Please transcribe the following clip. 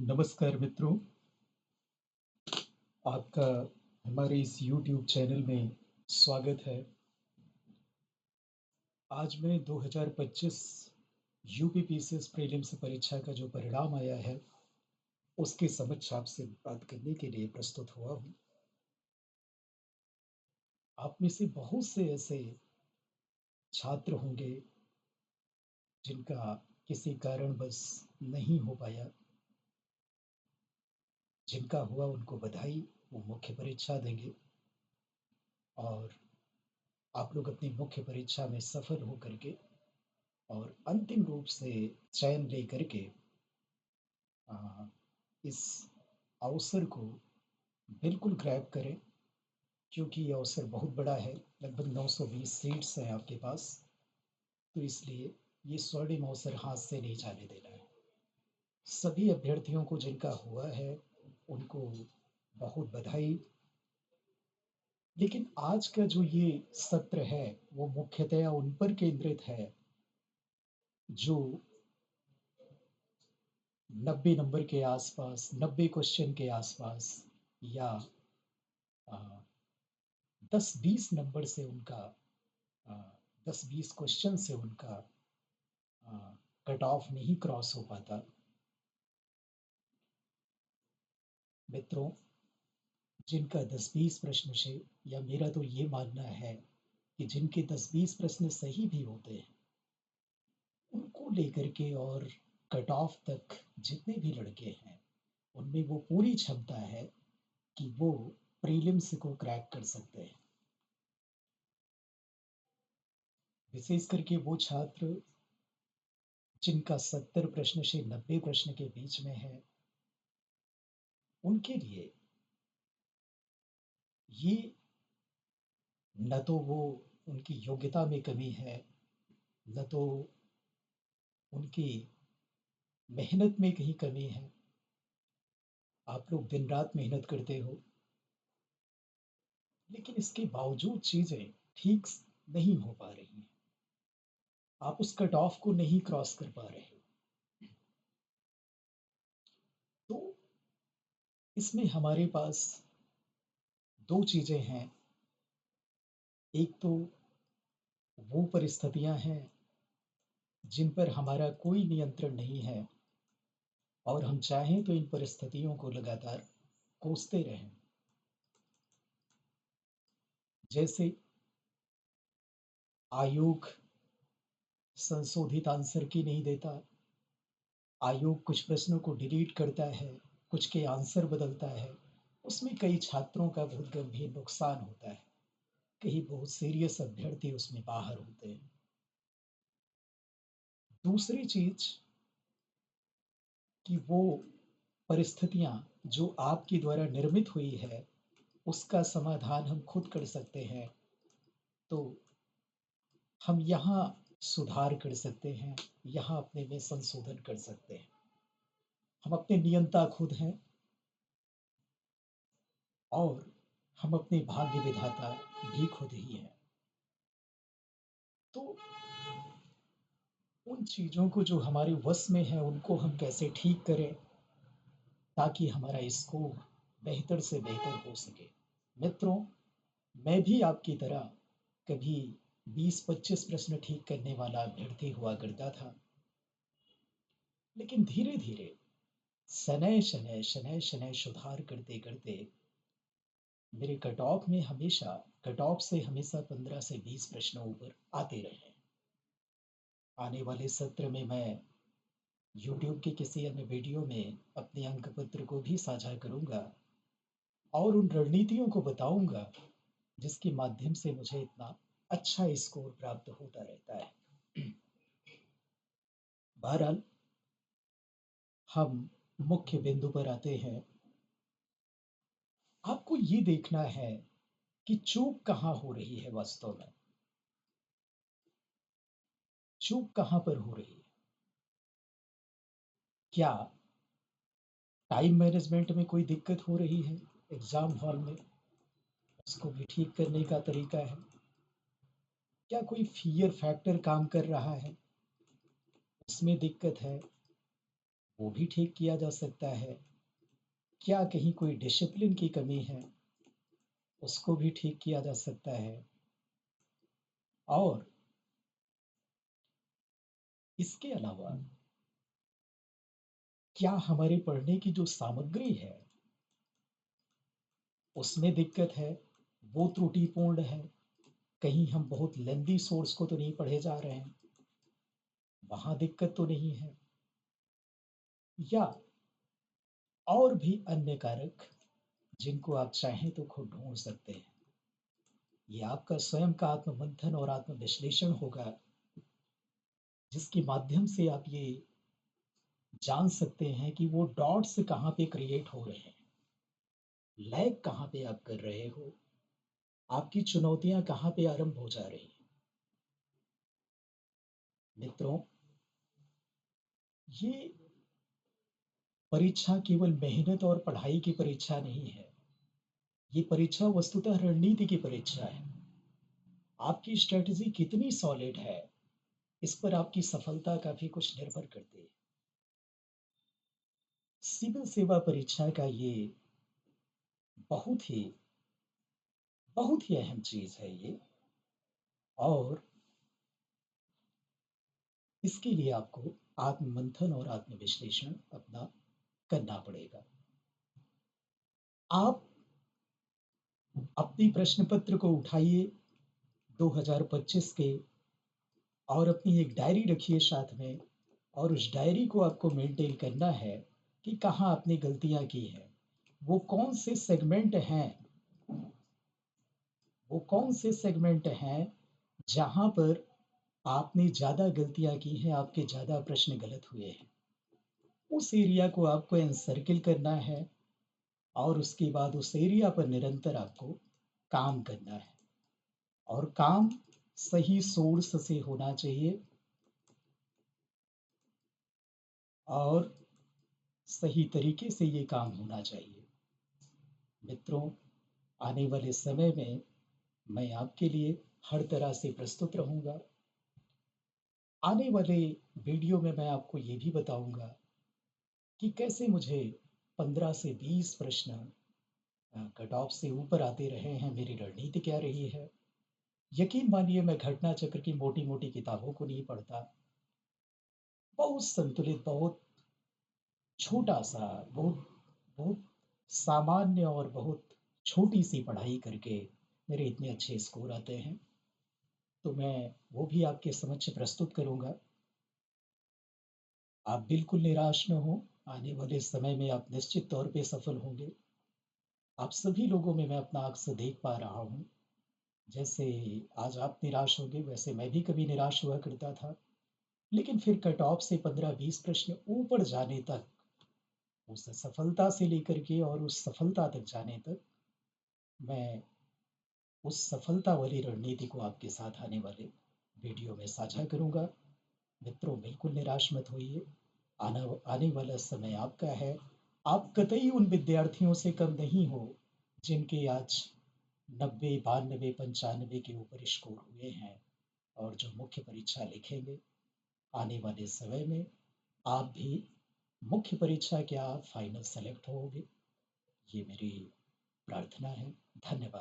नमस्कार मित्रों, आपका हमारे इस YouTube चैनल में स्वागत है। आज मैं 2025 यूपीपीसीएस प्रीलिम्स परीक्षा का जो परिणाम आया है, उसके समक्ष आपसे बात करने के लिए प्रस्तुत हुआ हूँ। आप में से बहुत से ऐसे छात्र होंगे जिनका किसी कारणवश नहीं हो पाया। जिनका हुआ उनको बधाई, वो मुख्य परीक्षा देंगे और आप लोग अपनी मुख्य परीक्षा में सफल हो करके और अंतिम रूप से चयन लेकर के आ, इस अवसर को बिल्कुल ग्रैब करें, क्योंकि ये अवसर बहुत बड़ा है। लगभग 920 सीट्स हैं आपके पास, तो इसलिए ये स्वर्णिम अवसर हाथ से नहीं जाने देना है। सभी अभ्यर्थियों को जिनका हुआ है उनको बहुत बधाई। लेकिन आज का जो ये सत्र है वो मुख्यतया उन पर केंद्रित है जो 90 नंबर के आसपास, 90 क्वेश्चन के आसपास या 10-20 नंबर से उनका 10-20 क्वेश्चन से उनका कट ऑफ नहीं क्रॉस हो पाता। मित्रों, जिनका 10-20 प्रश्न से, या मेरा तो ये मानना है कि जिनके 10-20 प्रश्न सही भी होते हैं, उनको लेकर के और कट ऑफ तक जितने भी लड़के हैं उनमें वो पूरी क्षमता है कि वो प्रीलिम्स को क्रैक कर सकते हैं। विशेष करके वो छात्र जिनका 70 प्रश्न से 90 प्रश्न के बीच में है, उनके लिए ये न तो वो उनकी योग्यता में कमी है, न तो उनकी मेहनत में कहीं कमी है। आप लोग दिन रात मेहनत करते हो, लेकिन इसके बावजूद चीजें ठीक नहीं हो पा रही हैं। आप उस कट ऑफ को नहीं क्रॉस कर पा रहे हो। तो इसमें हमारे पास दो चीजें हैं। एक तो वो परिस्थितियां हैं जिन पर हमारा कोई नियंत्रण नहीं है और हम चाहें तो इन परिस्थितियों को लगातार कोसते रहें। जैसे आयोग संशोधित आंसर की नहीं देता, आयोग कुछ प्रश्नों को डिलीट करता है, कुछ के आंसर बदलता है। उसमें कई छात्रों का बहुत गंभीर नुकसान होता है। कई बहुत सीरियस अभ्यर्थी उसमें बाहर होते हैं। दूसरी चीज कि वो परिस्थितियां जो आपके द्वारा निर्मित हुई है, उसका समाधान हम खुद कर सकते हैं। तो हम यहाँ सुधार कर सकते हैं, यहाँ अपने में संशोधन कर सकते हैं। हम अपने नियंता खुद हैं और हम अपने भाग्य विधाता भी खुद ही हैं। तो उन चीज़ों को जो हमारे वश में है उनको हम कैसे ठीक करें ताकि हमारा स्कोर बेहतर से बेहतर हो सके। मित्रों, मैं भी आपकी तरह कभी 20-25 प्रश्न ठीक करने वाला अभ्यर्थी हुआ करता था, लेकिन धीरे धीरे शनय शनय सुधार करते करते मेरे कट ऑफ से हमेशा 15 से 20 प्रश्न ऊपर आते रहे। आने वाले सत्र में मैं YouTube के किसी अन्य वीडियो में अपने अंक पत्र को भी साझा करूंगा और उन रणनीतियों को बताऊंगा जिसके माध्यम से मुझे इतना अच्छा स्कोर प्राप्त होता रहता है। बहरहाल, हम मुख्य बिंदु पर आते हैं। आपको ये देखना है कि चूक कहाँ हो रही है। वास्तव में चूक कहाँ पर हो रही है? क्या टाइम मैनेजमेंट में कोई दिक्कत हो रही है एग्जाम हॉल में? उसको भी ठीक करने का तरीका है। क्या कोई फियर फैक्टर काम कर रहा है? उसमें दिक्कत है। वो भी ठीक किया जा सकता है। क्या कहीं कोई डिसिप्लिन की कमी है, उसको भी ठीक किया जा सकता है। और इसके अलावा क्या हमारे पढ़ने की जो सामग्री है, उसमें दिक्कत है, वो त्रुटिपूर्ण है। कहीं हम बहुत लेंदी सोर्स को तो नहीं पढ़े जा रहे हैं, वहाँ दिक्कत तो नहीं है। या और भी अन्य कारक जिनको आप चाहें तो खुद ढूँढ सकते हैं। ये आपका स्वयं का आत्ममंथन और आत्मविश्लेषण होगा, जिसके माध्यम से आप ये जान सकते हैं कि वो डॉट्स कहाँ पे क्रिएट हो रहे हैं, लैग कहाँ पे आप कर रहे हो, आपकी चुनौतियाँ कहाँ पे आरंभ हो जा रही हैं। मित्रों, ये परीक्षा केवल मेहनत और पढ़ाई की परीक्षा नहीं है। ये परीक्षा वस्तुतः रणनीति की परीक्षा है। आपकी स्ट्रेटजी कितनी सॉलिड है, इस पर आपकी सफलता काफी कुछ निर्भर करती है। सिविल सेवा परीक्षा का ये बहुत ही बहुत ही अहम चीज है ये। और इसके लिए आपको आत्ममंथन और आत्मविश्लेषण अपना करना पड़ेगा। आप अपनी प्रश्न पत्र को उठाइए 2025 के, और अपनी एक डायरी रखिए साथ में, और उस डायरी को आपको मेंटेन करना है कि कहाँ आपने गलतियां की हैं। वो कौन से सेगमेंट हैं, वो कौन से सेगमेंट हैं जहां पर आपने ज़्यादा गलतियां की हैं, आपके ज़्यादा प्रश्न गलत हुए हैं। उस एरिया को आपको एनसर्किल करना है, और उसके बाद उस एरिया पर निरंतर आपको काम करना है। और काम सही सोर्स से होना चाहिए, और सही तरीके से ये काम होना चाहिए। मित्रों, आने वाले समय में मैं आपके लिए हर तरह से प्रस्तुत रहूंगा। आने वाले वीडियो में मैं आपको ये भी बताऊंगा कि कैसे मुझे 15 से 20 प्रश्न कट ऑफ से ऊपर आते रहे हैं, मेरी रणनीति क्या रही है। यकीन मानिए, मैं घटना चक्र की मोटी मोटी किताबों को नहीं पढ़ता। बहुत संतुलित, बहुत छोटा सा, बहुत बहुत सामान्य और बहुत छोटी सी पढ़ाई करके मेरे इतने अच्छे स्कोर आते हैं। तो मैं वो भी आपके समक्ष प्रस्तुत करूंगा। आप बिल्कुल निराश न हो, आने वाले समय में आप निश्चित तौर पे सफल होंगे। आप सभी लोगों में मैं अपना अक्स देख पा रहा हूँ। जैसे आज आप निराश होंगे, वैसे मैं भी कभी निराश हुआ करता था। लेकिन फिर कट ऑफ से 15-20 प्रश्न ऊपर जाने तक, उस सफलता से लेकर के और उस सफलता तक जाने तक, मैं उस सफलता वाली रणनीति को आपके साथ आने वाले वीडियो में साझा करूंगा। मित्रों, बिल्कुल निराश मत होइए। आना आने वाला समय आपका है। आप कतई उन विद्यार्थियों से कम नहीं हो जिनके आज 90, 92, 95 के ऊपर स्कोर हुए हैं, और जो मुख्य परीक्षा लिखेंगे आने वाले समय में। आप भी मुख्य परीक्षा क्या, फाइनल सेलेक्ट होगे, ये मेरी प्रार्थना है। धन्यवाद।